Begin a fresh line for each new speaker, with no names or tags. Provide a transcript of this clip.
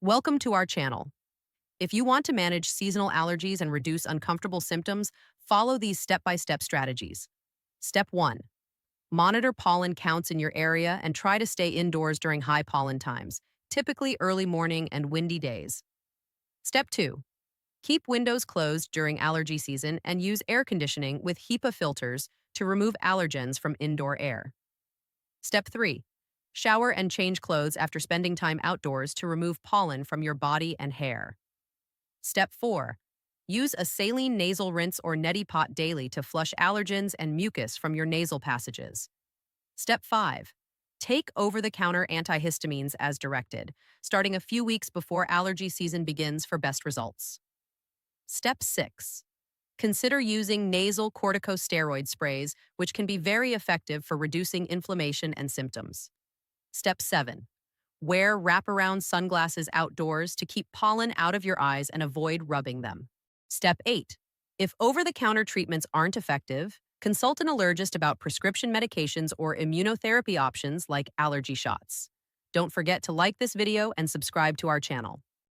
Welcome to our channel. If you want to manage seasonal allergies and reduce uncomfortable symptoms, follow these step-by-step strategies. Step 1. Monitor pollen counts in your area and try to stay indoors during high pollen times, typically early morning and windy days. Step 2. Keep windows closed during allergy season and use air conditioning with HEPA filters to remove allergens from indoor air. Step 3. Shower and change clothes after spending time outdoors to remove pollen from your body and hair. Step 4. Use a saline nasal rinse or neti pot daily to flush allergens and mucus from your nasal passages. Step 5. Take over-the-counter antihistamines as directed, starting a few weeks before allergy season begins for best results. Step 6. Consider using nasal corticosteroid sprays, which can be very effective for reducing inflammation and symptoms. Step 7. Wear wraparound sunglasses outdoors to keep pollen out of your eyes and avoid rubbing them. Step 8. If over-the-counter treatments aren't effective, consult an allergist about prescription medications or immunotherapy options like allergy shots. Don't forget to like this video and subscribe to our channel.